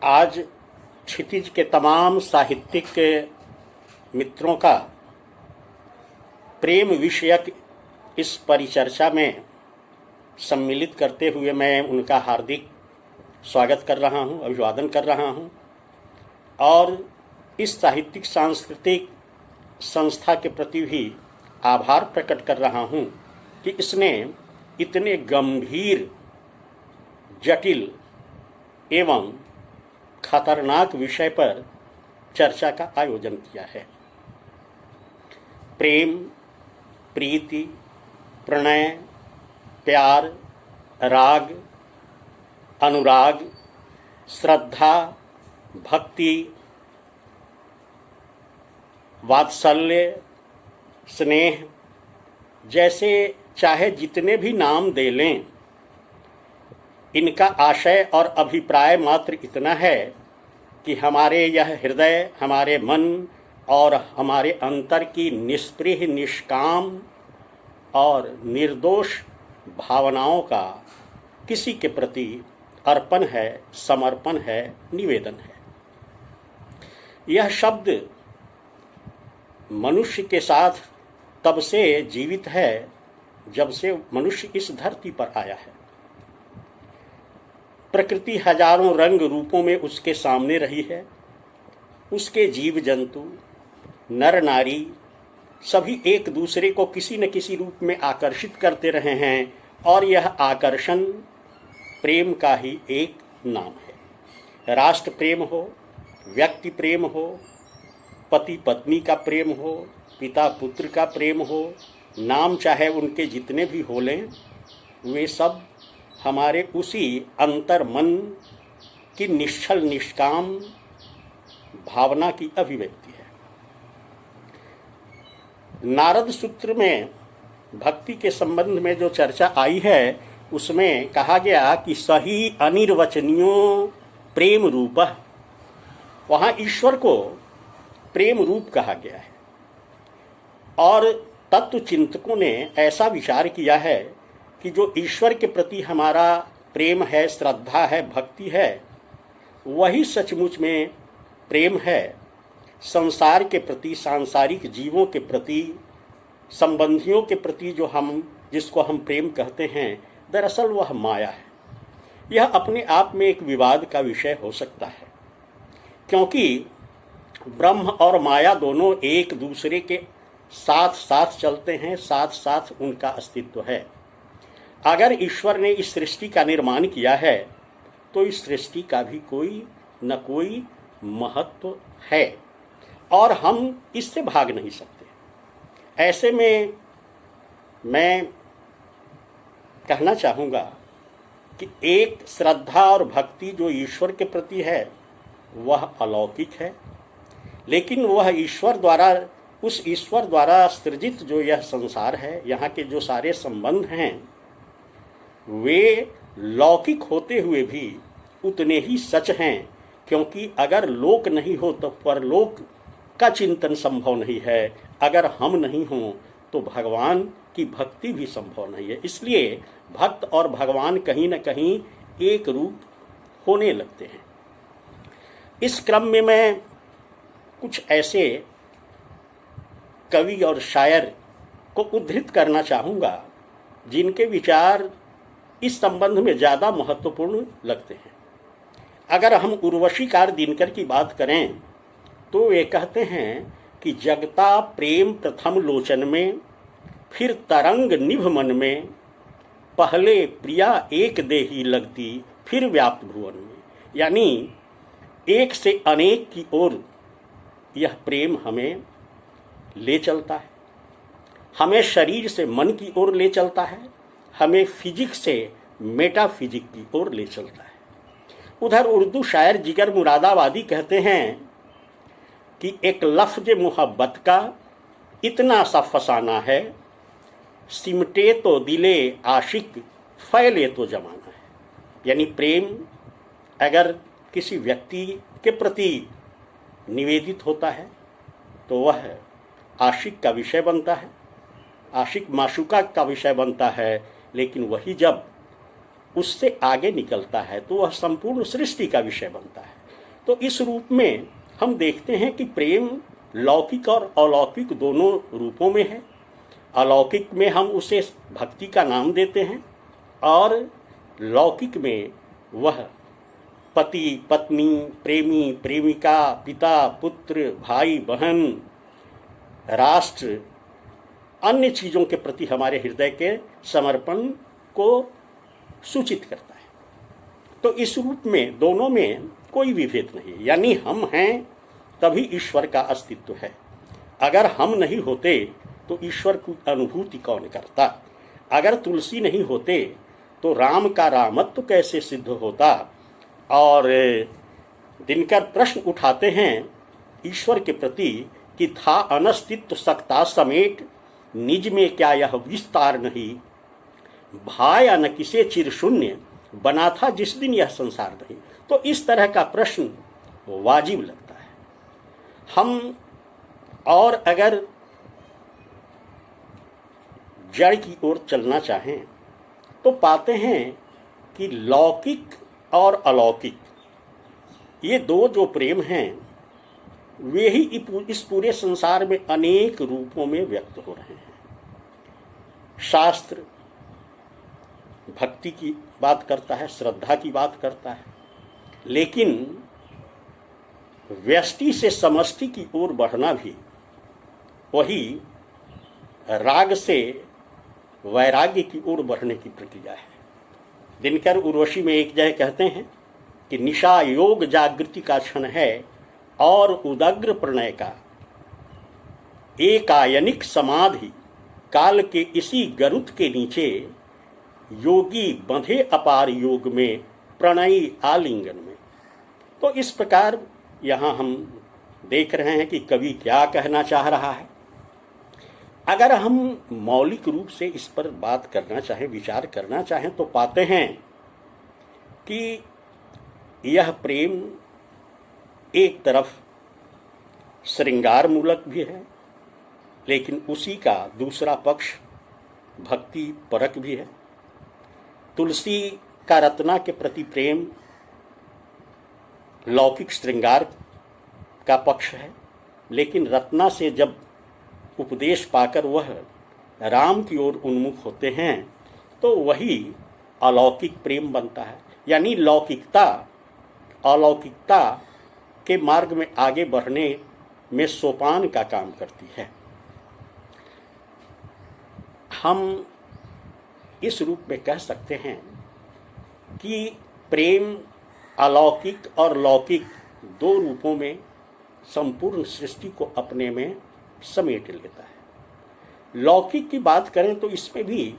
आज क्षितिज के तमाम साहित्यिक के मित्रों का प्रेम विषयक इस परिचर्चा में सम्मिलित करते हुए मैं उनका हार्दिक स्वागत कर रहा हूं, अभिवादन कर रहा हूं और इस साहित्यिक सांस्कृतिक संस्था के प्रति भी आभार प्रकट कर रहा हूं कि इसने इतने गंभीर, जटिल एवं खतरनाक विषय पर चर्चा का आयोजन किया है। प्रेम, प्रीति, प्रणय, प्यार, राग, अनुराग, श्रद्धा, भक्ति, वात्सल्य, स्नेह जैसे चाहे जितने भी नाम दे लें, इनका आशय और अभिप्राय मात्र इतना है कि हमारे यह हृदय, हमारे मन और हमारे अंतर की निष्पृह, निष्काम और निर्दोष भावनाओं का किसी के प्रति अर्पण है, समर्पण है, निवेदन है। यह शब्द मनुष्य के साथ तब से जीवित है जब से मनुष्य इस धरती पर आया है। प्रकृति हजारों रंग रूपों में उसके सामने रही है। उसके जीव जंतु, नर नारी सभी एक दूसरे को किसी न किसी रूप में आकर्षित करते रहे हैं और यह आकर्षण प्रेम का ही एक नाम है। राष्ट्र प्रेम हो, व्यक्ति प्रेम हो, पति पत्नी का प्रेम हो, पिता पुत्र का प्रेम हो, नाम चाहे उनके जितने भी हो लें, वे सब हमारे उसी अंतर मन की निश्चल निष्काम भावना की अभिव्यक्ति है। नारद सूत्र में भक्ति के संबंध में जो चर्चा आई है उसमें कहा गया कि सही अनिर्वचनीयो प्रेम रूपः, वहाँ ईश्वर को प्रेम रूप कहा गया है और तत्व चिंतकों ने ऐसा विचार किया है कि जो ईश्वर के प्रति हमारा प्रेम है, श्रद्धा है, भक्ति है, वही सचमुच में प्रेम है संसार के प्रति, सांसारिक जीवों के प्रति, संबंधियों के प्रति। जिसको हम प्रेम कहते हैं, दरअसल वह माया है। यह अपने आप में एक विवाद का विषय हो सकता है, क्योंकि ब्रह्म और माया दोनों एक दूसरे के साथ साथ चलते हैं, साथ साथ उनका अस्तित्व है। अगर ईश्वर ने इस सृष्टि का निर्माण किया है तो इस सृष्टि का भी कोई न कोई महत्व है और हम इससे भाग नहीं सकते। ऐसे में मैं कहना चाहूँगा कि एक श्रद्धा और भक्ति जो ईश्वर के प्रति है वह अलौकिक है, लेकिन वह उस ईश्वर द्वारा सृजित जो यह संसार है, यहाँ के जो सारे संबंध हैं, वे लौकिक होते हुए भी उतने ही सच हैं, क्योंकि अगर लोक नहीं हो तो परलोक का चिंतन संभव नहीं है। अगर हम नहीं हों तो भगवान की भक्ति भी संभव नहीं है। इसलिए भक्त और भगवान कहीं न कहीं एक रूप होने लगते हैं। इस क्रम में मैं कुछ ऐसे कवि और शायर को उद्धृत करना चाहूँगा जिनके विचार इस संबंध में ज़्यादा महत्वपूर्ण लगते हैं। अगर हम उर्वशीकार दिनकर की बात करें तो वे कहते हैं कि जगता प्रेम प्रथम लोचन में, फिर तरंग निभ मन में, पहले प्रिया एक देही लगती, फिर व्याप्त भुवन में। यानी एक से अनेक की ओर यह प्रेम हमें ले चलता है, हमें शरीर से मन की ओर ले चलता है, हमें फिजिक्स से मेटाफिजिक की ओर ले चलता है। उधर उर्दू शायर जिगर मुरादाबादी कहते हैं कि एक लफ्ज मोहब्बत का इतना सा फसाना है, सिमटे तो दिले आशिक, फैले तो जमाना है। यानी प्रेम अगर किसी व्यक्ति के प्रति निवेदित होता है तो वह आशिक का विषय बनता है, आशिक माशूका का विषय बनता है, लेकिन वही जब उससे आगे निकलता है तो वह संपूर्ण सृष्टि का विषय बनता है। तो इस रूप में हम देखते हैं कि प्रेम लौकिक और अलौकिक दोनों रूपों में है। अलौकिक में हम उसे भक्ति का नाम देते हैं और लौकिक में वह पति पत्नी, प्रेमी प्रेमिका, पिता पुत्र, भाई बहन, राष्ट्र, अन्य चीज़ों के प्रति हमारे हृदय के समर्पण को सूचित करता है। तो इस रूप में दोनों में कोई विभेद नहीं है। यानी हम हैं तभी ईश्वर का अस्तित्व है। अगर हम नहीं होते तो ईश्वर की अनुभूति कौन करता? अगर तुलसी नहीं होते तो राम का रामत्व कैसे सिद्ध होता? और दिनकर प्रश्न उठाते हैं ईश्वर के प्रति कि था अनस्तित्व सकता समेट, निज में क्या यह विस्तार नहीं, भाया न किसे चिर शून्य, बना था जिस दिन यह संसार नहीं। तो इस तरह का प्रश्न वाजिब लगता है। हम और अगर जड़ की ओर चलना चाहें तो पाते हैं कि लौकिक और अलौकिक ये दो जो प्रेम हैं वे ही इस पूरे संसार में अनेक रूपों में व्यक्त हो रहे हैं। शास्त्र भक्ति की बात करता है, श्रद्धा की बात करता है, लेकिन व्यष्टि से समष्टि की ओर बढ़ना भी वही राग से वैराग्य की ओर बढ़ने की प्रक्रिया है। दिनकर उर्वशी में एक जगह कहते हैं कि निशा योग जागृति का क्षण है और उदग्र प्रणय का एकायनिक समाधि, काल के इसी गरुत के नीचे योगी बंधे अपार योग में प्रणयी आलिंगन में। तो इस प्रकार यहाँ हम देख रहे हैं कि कवि क्या कहना चाह रहा है। अगर हम मौलिक रूप से इस पर बात करना चाहें, विचार करना चाहें, तो पाते हैं कि यह प्रेम एक तरफ श्रृंगार मूलक भी है, लेकिन उसी का दूसरा पक्ष भक्ति परक भी है। तुलसी का रत्ना के प्रति प्रेम लौकिक श्रृंगार का पक्ष है, लेकिन रत्ना से जब उपदेश पाकर वह राम की ओर उन्मुख होते हैं तो वही अलौकिक प्रेम बनता है। यानी लौकिकता अलौकिकता के मार्ग में आगे बढ़ने में सोपान का काम करती है। हम इस रूप में कह सकते हैं कि प्रेम अलौकिक और लौकिक दो रूपों में संपूर्ण सृष्टि को अपने में समेट लेता है। लौकिक की बात करें तो इसमें भी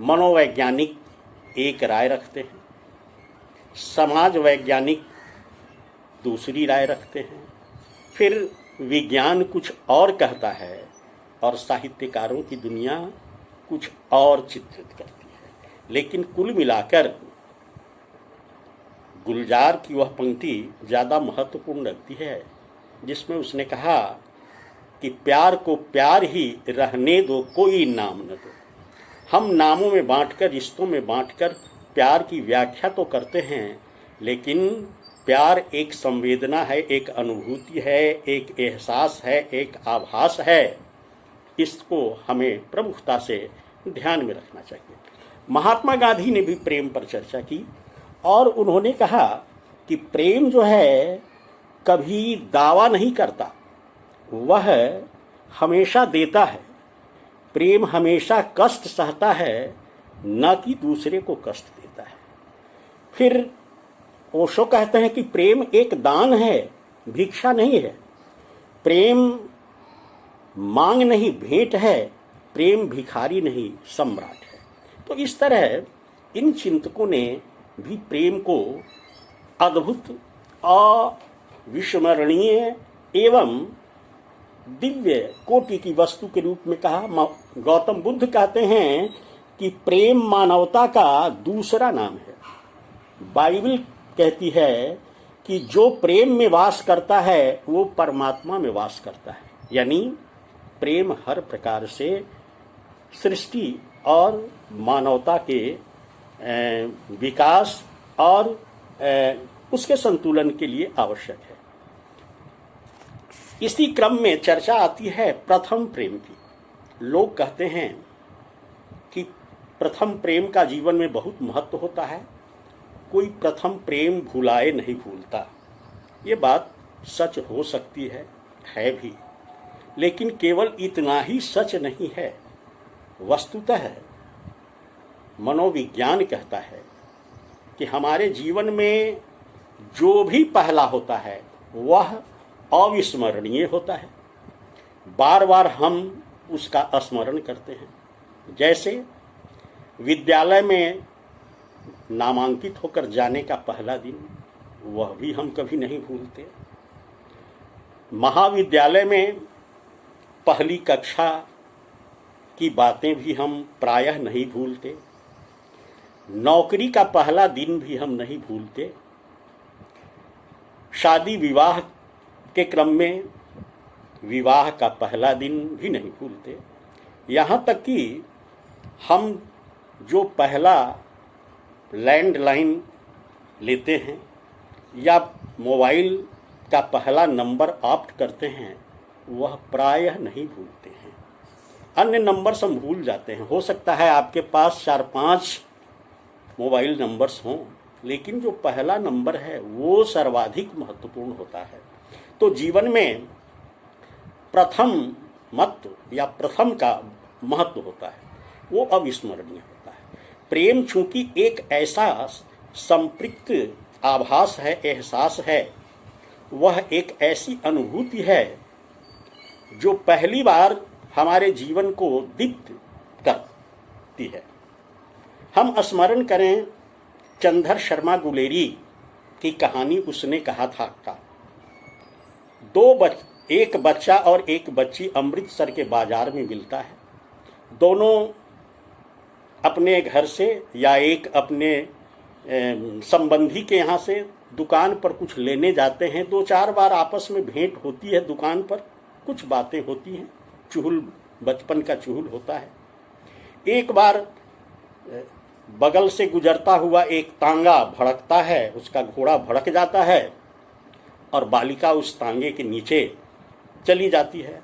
मनोवैज्ञानिक एक राय रखते हैं, समाज वैज्ञानिक दूसरी राय रखते हैं, फिर विज्ञान कुछ और कहता है और साहित्यकारों की दुनिया कुछ और चित्रित करती है। लेकिन कुल मिलाकर गुलजार की वह पंक्ति ज़्यादा महत्वपूर्ण लगती है जिसमें उसने कहा कि प्यार को प्यार ही रहने दो, कोई नाम न दो। हम नामों में बांटकर, रिश्तों में बांटकर प्यार की व्याख्या तो करते हैं, लेकिन प्यार एक संवेदना है, एक अनुभूति है, एक एहसास है, एक आभास है। इसको हमें प्रमुखता से ध्यान में रखना चाहिए। महात्मा गांधी ने भी प्रेम पर चर्चा की और उन्होंने कहा कि प्रेम जो है कभी दावा नहीं करता, वह हमेशा देता है। प्रेम हमेशा कष्ट सहता है, न कि दूसरे को कष्ट देता है। फिर ओशो कहते हैं कि प्रेम एक दान है, भिक्षा नहीं है। प्रेम मांग नहीं, भेंट है। प्रेम भिखारी नहीं, सम्राट है। तो इस तरह इन चिंतकों ने भी प्रेम को अद्भुत, अविस्मरणीय एवं दिव्य कोटि की वस्तु के रूप में कहा। गौतम बुद्ध कहते हैं कि प्रेम मानवता का दूसरा नाम है। बाइबल कहती है कि जो प्रेम में वास करता है वो परमात्मा में वास करता है। यानी प्रेम हर प्रकार से सृष्टि और मानवता के विकास और उसके संतुलन के लिए आवश्यक है। इसी क्रम में चर्चा आती है प्रथम प्रेम की। लोग कहते हैं कि प्रथम प्रेम का जीवन में बहुत महत्व होता है, कोई प्रथम प्रेम भुलाए नहीं भूलता। ये बात सच हो सकती है भी, लेकिन केवल इतना ही सच नहीं है। वस्तुतः मनोविज्ञान कहता है कि हमारे जीवन में जो भी पहला होता है वह अविस्मरणीय होता है। बार बार हम उसका स्मरण करते हैं। जैसे विद्यालय में नामांकित होकर जाने का पहला दिन, वह भी हम कभी नहीं भूलते। महाविद्यालय में पहली कक्षा की बातें भी हम प्रायः नहीं भूलते। नौकरी का पहला दिन भी हम नहीं भूलते। शादी विवाह के क्रम में विवाह का पहला दिन भी नहीं भूलते। यहाँ तक कि हम जो पहला लैंडलाइन लेते हैं या मोबाइल का पहला नंबर ऑप्ट करते हैं, वह प्रायः नहीं भूलते हैं। अन्य नंबर्स हम भूल जाते हैं। हो सकता है आपके पास 4-5 मोबाइल नंबर्स हों, लेकिन जो पहला नंबर है वो सर्वाधिक महत्वपूर्ण होता है। तो जीवन में प्रथम महत्व या प्रथम का महत्व होता है, वो अविस्मरणीय होता है। प्रेम चूंकि एक ऐसा संपृक्त आभास है, एहसास है, वह एक ऐसी अनुभूति है जो पहली बार हमारे जीवन को दीप्त करती है। हम स्मरण करें चंद्र शर्मा गुलेरी की कहानी। उसने कहा था एक बच्चा और एक बच्ची अमृतसर के बाजार में मिलता है। दोनों अपने घर से या एक अपने संबंधी के यहाँ से दुकान पर कुछ लेने जाते हैं। 2-4 बार आपस में भेंट होती है, दुकान पर कुछ बातें होती हैं, चुहल, बचपन का चुहल होता है। एक बार बगल से गुजरता हुआ एक तांगा भड़कता है, उसका घोड़ा भड़क जाता है और बालिका उस तांगे के नीचे चली जाती है।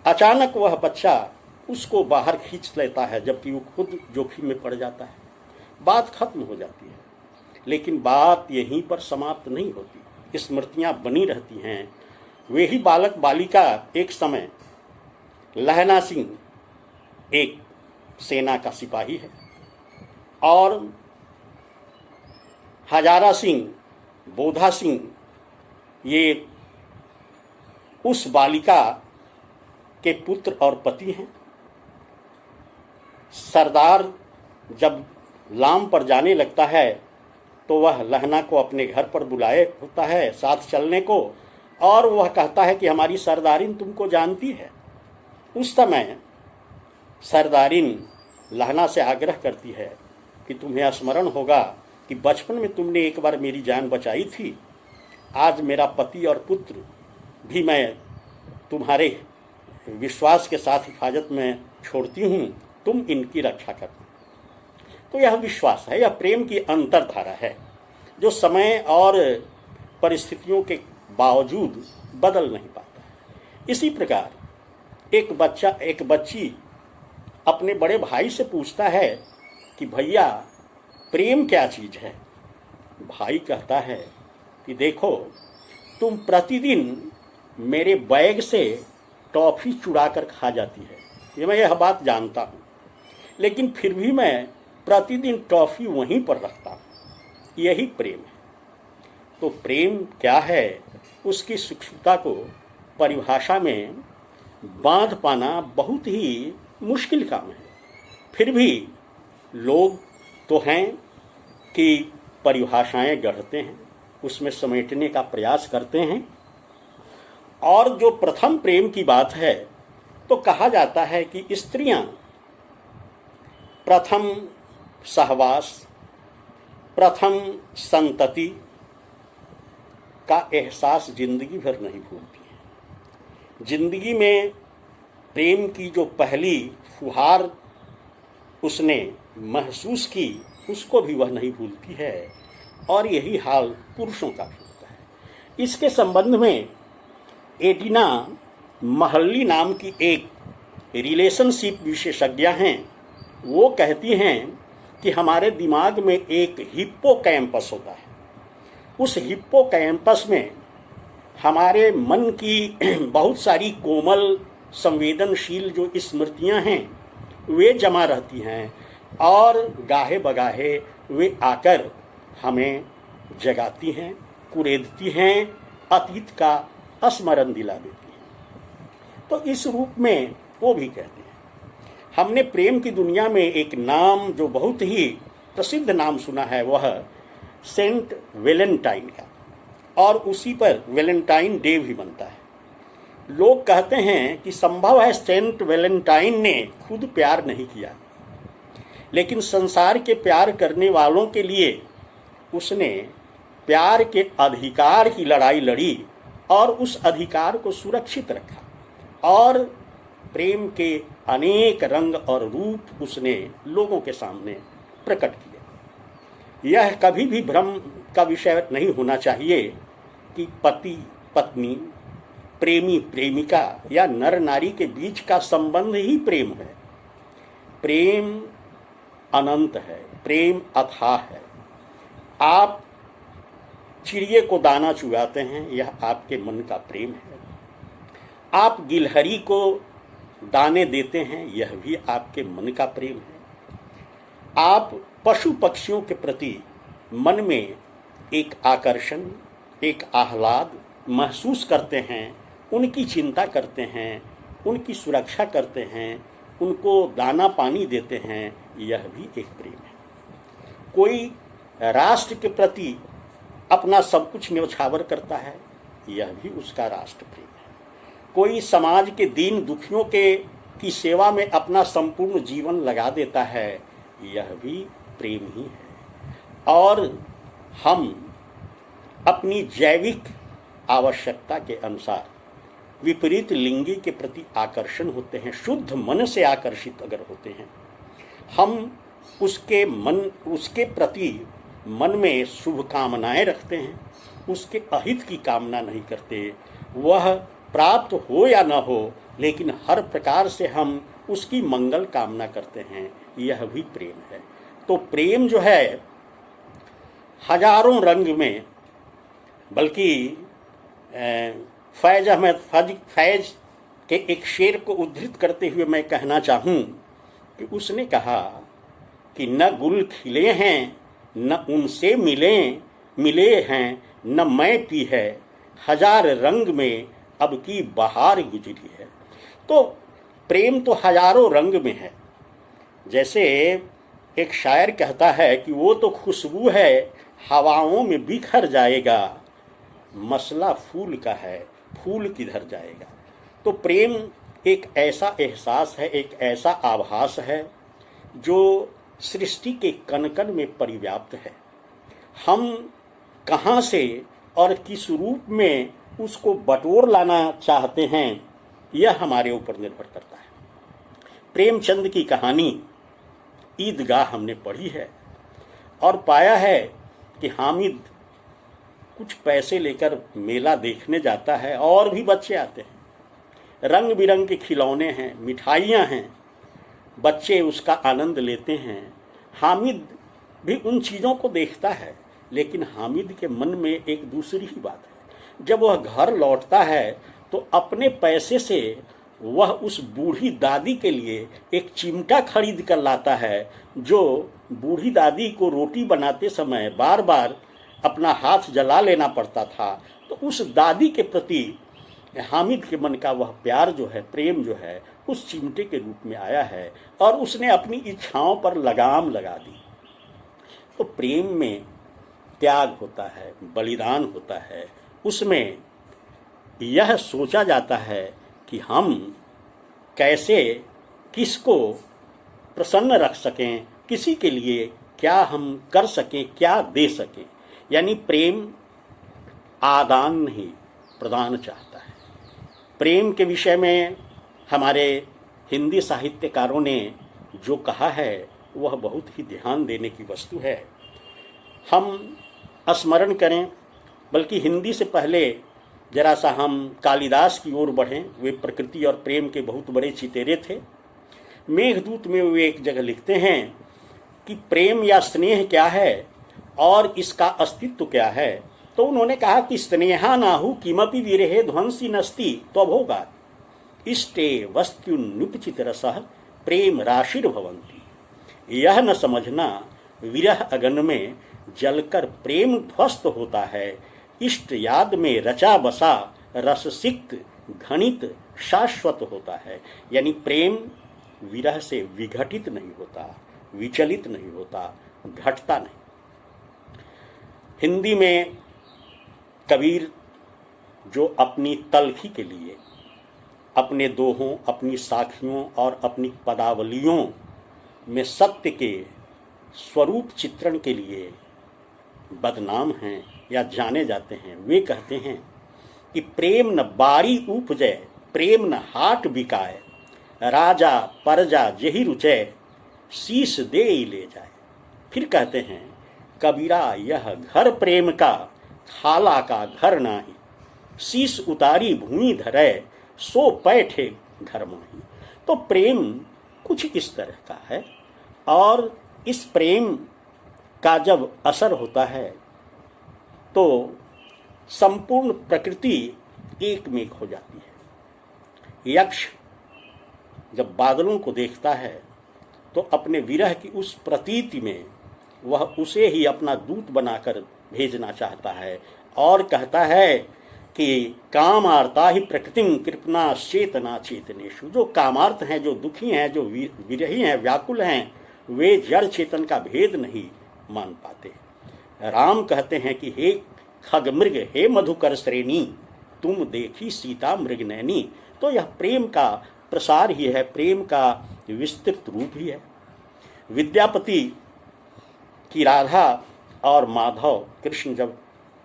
अचानक वह बच्चा उसको बाहर खींच लेता है, जबकि वो खुद जोखिम में पड़ जाता है। बात खत्म हो जाती है, लेकिन बात यहीं पर समाप्त नहीं होती, स्मृतियां बनी रहती हैं। वे ही बालक बालिका एक समय लहना सिंह एक सेना का सिपाही है और हजारा सिंह, बोधा सिंह, ये उस बालिका के पुत्र और पति हैं। सरदार जब लाम पर जाने लगता है तो वह लहना को अपने घर पर बुलाए होता है साथ चलने को, और वह कहता है कि हमारी सरदारिन तुमको जानती है। उस समय सरदारिन लहना से आग्रह करती है कि तुम्हें स्मरण होगा कि बचपन में तुमने एक बार मेरी जान बचाई थी। आज मेरा पति और पुत्र भी मैं तुम्हारे विश्वास के साथ हिफाजत में छोड़ती हूँ, तुम इनकी रक्षा करना। तो यह विश्वास है, यह प्रेम की अंतरधारा है जो समय और परिस्थितियों के बावजूद बदल नहीं पाता है। इसी प्रकार एक बच्ची अपने बड़े भाई से पूछता है कि भैया प्रेम क्या चीज़ है। भाई कहता है कि देखो, तुम प्रतिदिन मेरे बैग से टॉफ़ी चुरा कर खा जाती है, ये मैं यह बात जानता हूँ, लेकिन फिर भी मैं प्रतिदिन टॉफ़ी वहीं पर रखता हूँ। यही प्रेम है। तो प्रेम क्या है, उसकी सूक्ष्मता को परिभाषा में बांध पाना बहुत ही मुश्किल काम है। फिर भी लोग तो हैं कि परिभाषाएं गढ़ते हैं, उसमें समेटने का प्रयास करते हैं। और जो प्रथम प्रेम की बात है तो कहा जाता है कि स्त्रियां प्रथम सहवास, प्रथम संतति का एहसास जिंदगी भर नहीं भूलती हैं। जिंदगी में प्रेम की जो पहली फुहार उसने महसूस की, उसको भी वह नहीं भूलती है। और यही हाल पुरुषों का भी होता है। इसके संबंध में एडिना महल्ली नाम की एक रिलेशनशिप विशेषज्ञ हैं, वो कहती हैं कि हमारे दिमाग में एक हिप्पोकैम्पस होता है। उस हिप्पोकैम्पस में हमारे मन की बहुत सारी कोमल संवेदनशील जो स्मृतियां हैं वे जमा रहती हैं और गाहे बगाहे वे आकर हमें जगाती हैं, कुरेदती हैं, अतीत का स्मरण दिला देती हैं। तो इस रूप में वो भी कहते हैं। हमने प्रेम की दुनिया में एक नाम जो बहुत ही प्रसिद्ध नाम सुना है, वह सेंट वेलेंटाइन का, और उसी पर वेलेंटाइन डे भी बनता है। लोग कहते हैं कि संभव है सेंट वेलेंटाइन ने खुद प्यार नहीं किया, लेकिन संसार के प्यार करने वालों के लिए उसने प्यार के अधिकार की लड़ाई लड़ी और उस अधिकार को सुरक्षित रखा और प्रेम के अनेक रंग और रूप उसने लोगों के सामने प्रकट किए। यह कभी भी भ्रम का विषय नहीं होना चाहिए कि पति पत्नी, प्रेमी प्रेमिका या नर नारी के बीच का संबंध ही प्रेम है। प्रेम अनंत है, प्रेम अथाह है। आप चिड़िए को दाना चुगाते हैं, यह आपके मन का प्रेम है। आप गिलहरी को दाने देते हैं, यह भी आपके मन का प्रेम है। आप पशु पक्षियों के प्रति मन में एक आकर्षण, एक आह्लाद महसूस करते हैं, उनकी चिंता करते हैं, उनकी सुरक्षा करते हैं, उनको दाना पानी देते हैं, यह भी एक प्रेम है। कोई राष्ट्र के प्रति अपना सब कुछ न्यौछावर करता है, यह भी उसका राष्ट्र प्रेम है। कोई समाज के दीन दुखियों की सेवा में अपना संपूर्ण जीवन लगा देता है, यह भी प्रेम ही है। और हम अपनी जैविक आवश्यकता के अनुसार विपरीत लिंगी के प्रति आकर्षण होते हैं, शुद्ध मन से आकर्षित अगर होते हैं, हम उसके प्रति मन में शुभ कामनाएं रखते हैं, उसके अहित की कामना नहीं करते। वह प्राप्त हो या न हो, लेकिन हर प्रकार से हम उसकी मंगल कामना करते हैं, यह भी प्रेम है। तो प्रेम जो है हजारों रंग में, बल्कि फैज अहमद फैज के एक शेर को उद्धृत करते हुए मैं कहना चाहूँ कि उसने कहा कि न गुल खिले हैं, न उनसे मिले हैं, न मैं पी है, हजार रंग में अब की बहार गुजरी है। तो प्रेम तो हजारों रंग में है। जैसे एक शायर कहता है कि वो तो खुशबू है, हवाओं में बिखर जाएगा, मसला फूल का है, फूल किधर जाएगा। तो प्रेम एक ऐसा एहसास है, एक ऐसा आभास है जो सृष्टि के कण कण में परिव्याप्त है। हम कहाँ से और किस रूप में उसको बटोर लाना चाहते हैं, यह हमारे ऊपर निर्भर करता है। प्रेमचंद की कहानी ईदगाह हमने पढ़ी है और पाया है कि हामिद कुछ पैसे लेकर मेला देखने जाता है और भी बच्चे आते हैं। रंग बिरंग के खिलौने हैं, मिठाइयाँ हैं, बच्चे उसका आनंद लेते हैं। हामिद भी उन चीज़ों को देखता है, लेकिन हामिद के मन में एक दूसरी ही बात है। जब वह घर लौटता है तो अपने पैसे से वह उस बूढ़ी दादी के लिए एक चिमटा खरीद कर लाता है, जो बूढ़ी दादी को रोटी बनाते समय बार बार अपना हाथ जला लेना पड़ता था। तो उस दादी के प्रति हामिद के मन का वह प्यार जो है, प्रेम जो है, उस चिमटे के रूप में आया है और उसने अपनी इच्छाओं पर लगाम लगा दी। तो प्रेम में त्याग होता है, बलिदान होता है। उसमें यह सोचा जाता है कि हम कैसे किसको प्रसन्न रख सकें, किसी के लिए क्या हम कर सकें, क्या दे सकें। यानी प्रेम आदान नहीं, प्रदान चाहता है। प्रेम के विषय में हमारे हिंदी साहित्यकारों ने जो कहा है वह बहुत ही ध्यान देने की वस्तु है। हम स्मरण करें, बल्कि हिंदी से पहले जरा सा हम कालिदास की ओर बढ़ें। वे प्रकृति और प्रेम के बहुत बड़े चितेरे थे। मेघदूत में वे एक जगह लिखते हैं कि प्रेम या स्नेह क्या है और इसका अस्तित्व क्या है। तो उन्होंने कहा कि स्नेहा नाहु किमपि विरहे ध्वंसी नस्ति त्वभोगात्, इष्टे वस्तुन्युपचित रसः प्रेम राशिर्भवन्ति। यह न समझना विरह अगन में जलकर प्रेम ध्वस्त होता है, इष्ट याद में रचा बसा रससिक्त घनित शाश्वत होता है। यानी प्रेम विरह से विघटित नहीं होता, विचलित नहीं होता, घटता नहीं। हिंदी में कबीर जो अपनी तलखी के लिए, अपने दोहों, अपनी साखियों और अपनी पदावलियों में सत्य के स्वरूप चित्रण के लिए बदनाम हैं या जाने जाते हैं, वे कहते हैं कि प्रेम न बारी उपजय, प्रेम न हाट बिकाए, राजा परजा जेहि रुचय, शीश दे ले जाए। फिर कहते हैं कबीरा यह घर प्रेम का, खाला का घर नाही, शीश उतारी भूमि धरे, सो बैठे घर माही। तो प्रेम कुछ इस तरह का है, और इस प्रेम का जब असर होता है तो संपूर्ण प्रकृति एक में एक हो जाती है। यक्ष जब बादलों को देखता है तो अपने विरह की उस प्रतीति में वह उसे ही अपना दूत बनाकर भेजना चाहता है और कहता है कि कामार्ता ही प्रकृतिम कृपना चेतना चेतनेशु। जो कामार्थ हैं, जो दुखी हैं, जो विरही हैं, व्याकुल हैं, वे जड़ चेतन का भेद नहीं मान पाते। राम कहते हैं कि हे खगमृग, हे मधुकर श्रेणी, तुम देखी सीता मृगनैनी। तो यह प्रेम का प्रसार ही है, प्रेम का विस्तृत रूप ही है। विद्यापति की राधा और माधव कृष्ण जब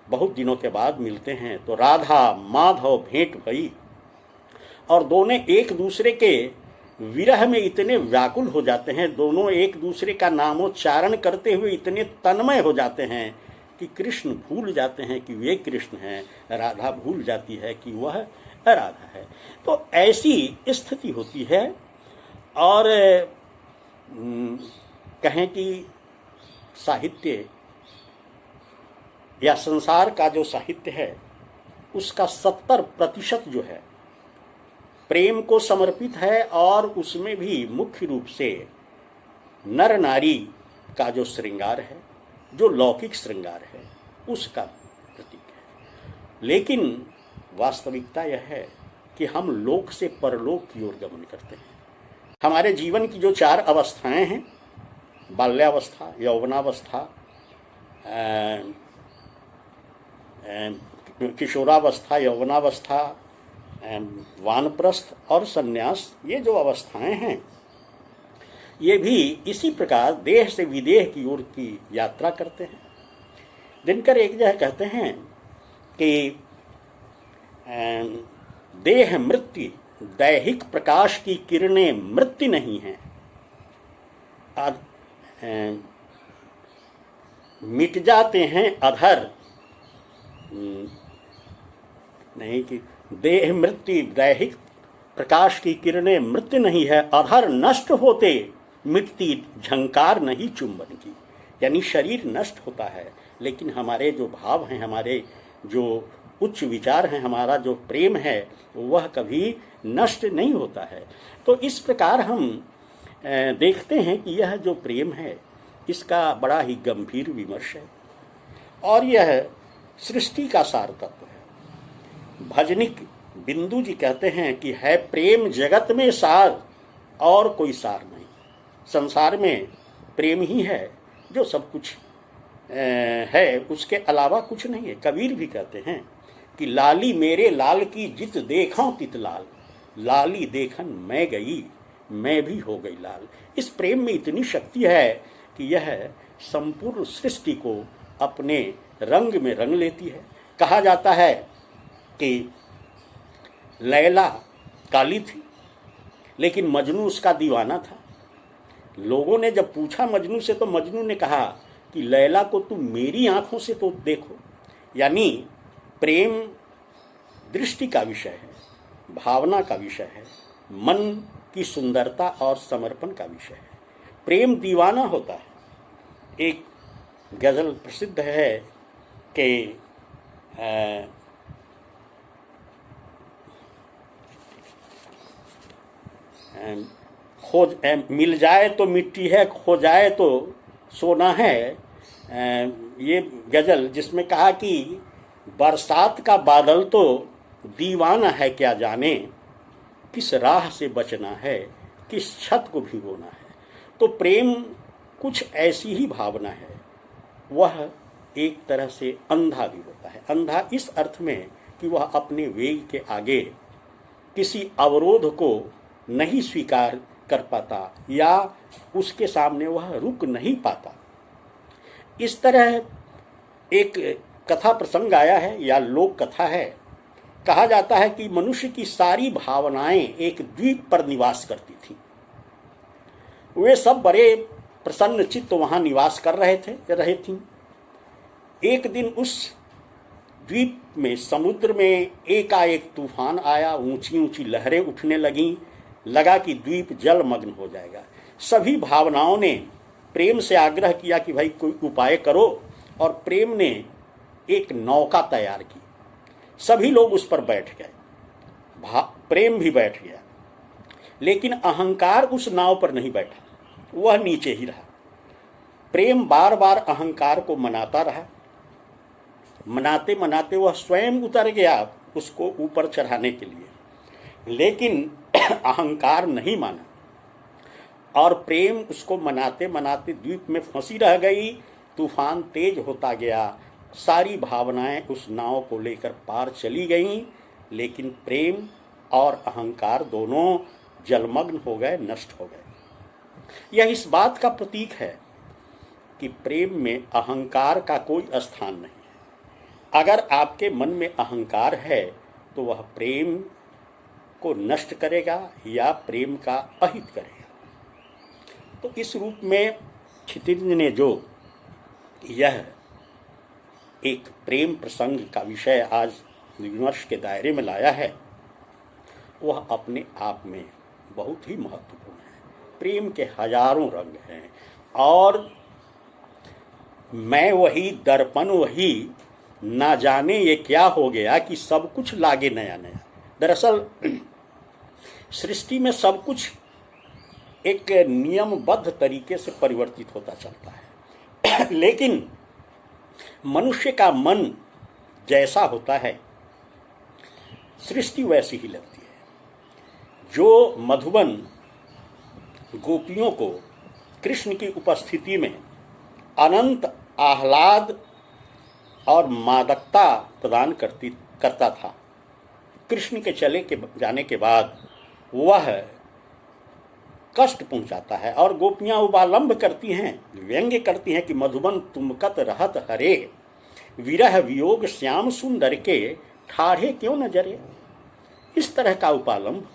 बहुत दिनों के बाद मिलते हैं तो राधा माधव भेंट भई, और दोनों एक दूसरे के विरह में इतने व्याकुल हो जाते हैं, दोनों एक दूसरे का नामोच्चारण करते हुए इतने तन्मय हो जाते हैं कि कृष्ण भूल जाते हैं कि वे कृष्ण हैं, राधा भूल जाती है कि वह राधा है। तो ऐसी स्थिति होती है। और कहें कि साहित्य या संसार का जो साहित्य है उसका 70% जो है प्रेम को समर्पित है, और उसमें भी मुख्य रूप से नर नारी का जो श्रृंगार है, जो लौकिक श्रृंगार है, उसका प्रतीक है। लेकिन वास्तविकता यह है कि हम लोक से परलोक की ओर गमन करते हैं। हमारे जीवन की जो 4 अवस्थाएं हैं, बाल्यावस्था, यौवनावस्था, किशोरावस्था, यौवनावस्था, वानप्रस्थ और संन्यास, ये जो अवस्थाएं हैं ये भी इसी प्रकार देह से विदेह की ओर की यात्रा करते हैं। दिनकर एक जगह कहते हैं कि देह मृत्यु, दैहिक प्रकाश की किरणें मृत्यु नहीं हैं, मिट जाते हैं अधर, नहीं कि देह मृत्यु, दैहिक प्रकाश की किरणें मृत्यु नहीं है, अधर नष्ट होते मिटती झंकार नहीं चुंबन की। यानी शरीर नष्ट होता है, लेकिन हमारे जो भाव हैं, हमारे जो उच्च विचार हैं, हमारा जो प्रेम है, वह कभी नष्ट नहीं होता है। तो इस प्रकार हम देखते हैं कि यह जो प्रेम है इसका बड़ा ही गंभीर विमर्श है, और यह सृष्टि का सार तत्व है। भजनिक बिंदु जी कहते हैं कि है प्रेम जगत में सार और कोई सार नहीं। संसार में प्रेम ही है जो सब कुछ है, उसके अलावा कुछ नहीं है। कबीर भी कहते हैं कि लाली मेरे लाल की जित देखूं तित लाल, लाली देखन मैं गई मैं भी हो गई लाल। इस प्रेम में इतनी शक्ति है कि यह संपूर्ण सृष्टि को अपने रंग में रंग लेती है। कहा जाता है कि लैला काली थी लेकिन मजनू उसका दीवाना था। लोगों ने जब पूछा मजनू से तो मजनू ने कहा कि लैला को तुम मेरी आंखों से तो देखो। यानी प्रेम दृष्टि का विषय है, भावना का विषय है, मन की सुंदरता और समर्पण का विषय है। प्रेम दीवाना होता है। एक गजल प्रसिद्ध है कि मिल जाए तो मिट्टी है, खो जाए तो सोना है। ये गजल जिसमें कहा कि बरसात का बादल तो दीवाना है, क्या जाने किस राह से बचना है, किस छत को भिगोना है। तो प्रेम कुछ ऐसी ही भावना है। वह एक तरह से अंधा भी होता है। अंधा इस अर्थ में कि वह अपने वेग के आगे किसी अवरोध को नहीं स्वीकार कर पाता या उसके सामने वह रुक नहीं पाता। इस तरह एक कथा प्रसंग आया है या लोक कथा है। कहा जाता है कि मनुष्य की सारी भावनाएं एक द्वीप पर निवास करती थी। वे सब बड़े प्रसन्न चित्त वहां निवास कर रहे थीं। एक दिन उस द्वीप में, समुद्र में एकाएक तूफान आया। ऊंची ऊंची लहरें उठने लगीं। लगा कि द्वीप जलमग्न हो जाएगा। सभी भावनाओं ने प्रेम से आग्रह किया कि भाई कोई उपाय करो, और प्रेम ने एक नौका तैयार की। सभी लोग उस पर बैठ गए, प्रेम भी बैठ गया, लेकिन अहंकार उस नाव पर नहीं बैठा, वह नीचे ही रहा। प्रेम बार बार अहंकार को मनाता रहा। मनाते मनाते वह स्वयं उतर गया उसको ऊपर चढ़ाने के लिए, लेकिन अहंकार नहीं माना और प्रेम उसको मनाते मनाते द्वीप में फंसी रह गई। तूफान तेज होता गया। सारी भावनाएं उस नाव को लेकर पार चली गईं, लेकिन प्रेम और अहंकार दोनों जलमग्न हो गए, नष्ट हो गए। यह इस बात का प्रतीक है कि प्रेम में अहंकार का कोई स्थान नहीं है। अगर आपके मन में अहंकार है तो वह प्रेम को नष्ट करेगा या प्रेम का अहित करेगा। तो इस रूप में क्षितिज ने जो यह एक प्रेम प्रसंग का विषय आज विमर्श के दायरे में लाया है, वह अपने आप में बहुत ही महत्वपूर्ण है। प्रेम के हजारों रंग हैं और मैं वही दर्पण वही, ना जाने ये क्या हो गया कि सब कुछ लागे नया नया। दरअसल सृष्टि में सब कुछ एक नियमबद्ध तरीके से परिवर्तित होता चलता है, लेकिन मनुष्य का मन जैसा होता है सृष्टि वैसी ही लगती है। जो मधुबन गोपियों को कृष्ण की उपस्थिति में अनंत आह्लाद और मादकता प्रदान करता था, कृष्ण के चले के जाने के बाद वह कष्ट पहुंचाता है और गोपियां उबालंब करती हैं, व्यंग्य करती हैं कि मधुबन तुमकत रहत हरे, विरह वियोग श्याम सुंदर के ठाढ़े क्यों न जरे। इस तरह का उपालंब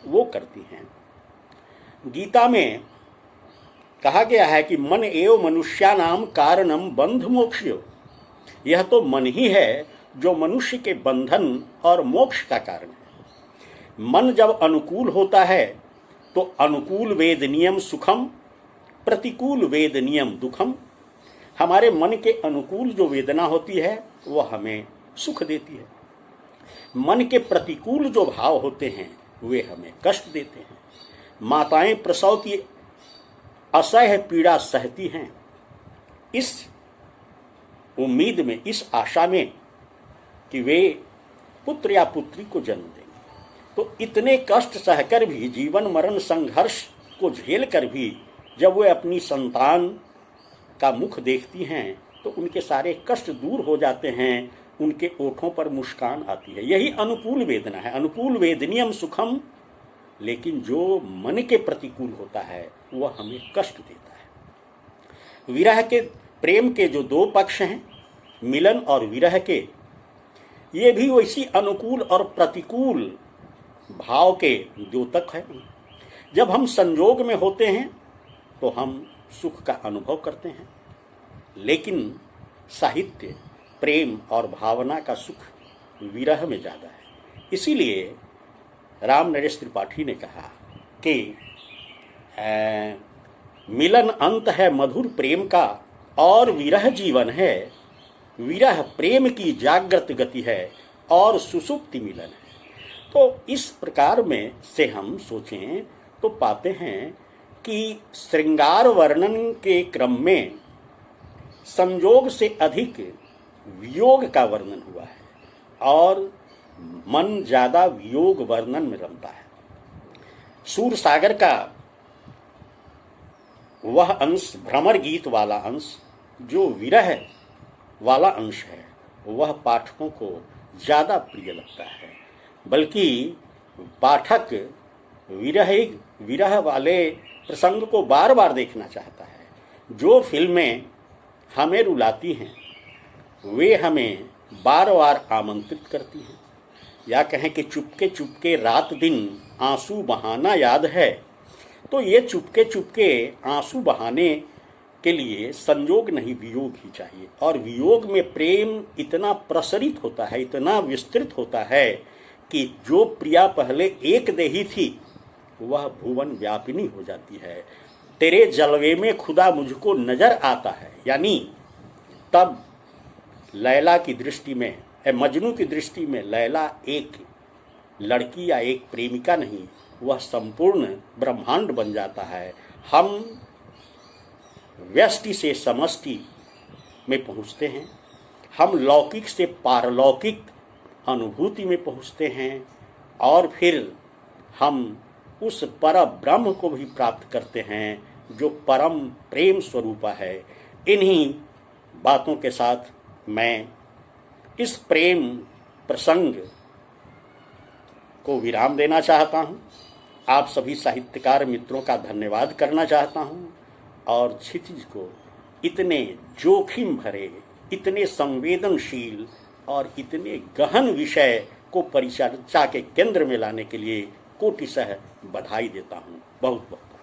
वो करती हैं। गीता में कहा गया है कि मन एव मनुष्यानाम कारणम बंध मोक्षयो। यह तो मन ही है जो मनुष्य के बंधन और मोक्ष का कारण है। मन जब अनुकूल होता है तो अनुकूल वेद नियम सुखम, प्रतिकूल वेद नियम दुखम। हमारे मन के अनुकूल जो वेदना होती है वह हमें सुख देती है। मन के प्रतिकूल जो भाव होते हैं वे हमें कष्ट देते हैं। माताएं प्रसव की असह्य पीड़ा सहती हैं, इस उम्मीद में, इस आशा में कि वे पुत्र या पुत्री को जन्म देंगे। तो इतने कष्ट सहकर भी, जीवन मरण संघर्ष को झेल कर भी जब वे अपनी संतान का मुख देखती हैं तो उनके सारे कष्ट दूर हो जाते हैं, उनके ओठों पर मुस्कान आती है। यही अनुकूल वेदना है, अनुकूल वेदनियम सुखम। लेकिन जो मन के प्रतिकूल होता है वह हमें कष्ट देता है। विरह के, प्रेम के जो दो पक्ष हैं, मिलन और विरह के, ये भी वैसी अनुकूल और प्रतिकूल भाव के द्योतक हैं। जब हम संयोग में होते हैं तो हम सुख का अनुभव करते हैं, लेकिन साहित्य प्रेम और भावना का सुख विरह में ज़्यादा है। इसीलिए राम नरेश त्रिपाठी ने कहा कि मिलन अंत है मधुर प्रेम का और विरह जीवन है, विरह प्रेम की जागृत गति है और सुसुप्ति मिलन है। तो इस प्रकार में से हम सोचें तो पाते हैं कि श्रृंगार वर्णन के क्रम में संयोग से अधिक वियोग का वर्णन हुआ है और मन ज्यादा वियोग वर्णन में रमता है। सूर सागर का वह अंश, भ्रमर गीत वाला अंश, जो विरह वाला अंश है, वह पाठकों को ज्यादा प्रिय लगता है। बल्कि पाठक विरह वाले प्रसंग को बार बार देखना चाहता है। जो फिल्में हमें रुलाती हैं वे हमें बार बार आमंत्रित करती हैं। या कहें कि चुपके चुपके रात दिन आंसू बहाना याद है, तो ये चुपके चुपके आंसू बहाने के लिए संयोग नहीं, वियोग ही चाहिए। और वियोग में प्रेम इतना प्रसरित होता है, इतना विस्तृत होता है कि जो प्रिया पहले एक देही थी वह भुवन व्यापिनी हो जाती है। तेरे जलवे में खुदा मुझको नजर आता है, यानी तब लैला की दृष्टि में, मजनू की दृष्टि में लैला एक लड़की या एक प्रेमिका नहीं, वह संपूर्ण ब्रह्मांड बन जाता है। हम व्यष्टि से समष्टि में पहुँचते हैं, हम लौकिक से पारलौकिक अनुभूति में पहुँचते हैं और फिर हम उस पर ब्रह्म को भी प्राप्त करते हैं जो परम प्रेम स्वरूपा है। इन्हीं बातों के साथ मैं इस प्रेम प्रसंग को विराम देना चाहता हूँ। आप सभी साहित्यकार मित्रों का धन्यवाद करना चाहता हूँ और क्षितिज को इतने जोखिम भरे, इतने संवेदनशील और इतने गहन विषय को परिचर्चा के केंद्र में लाने के लिए कोटिशः बधाई देता हूँ। बहुत बहुत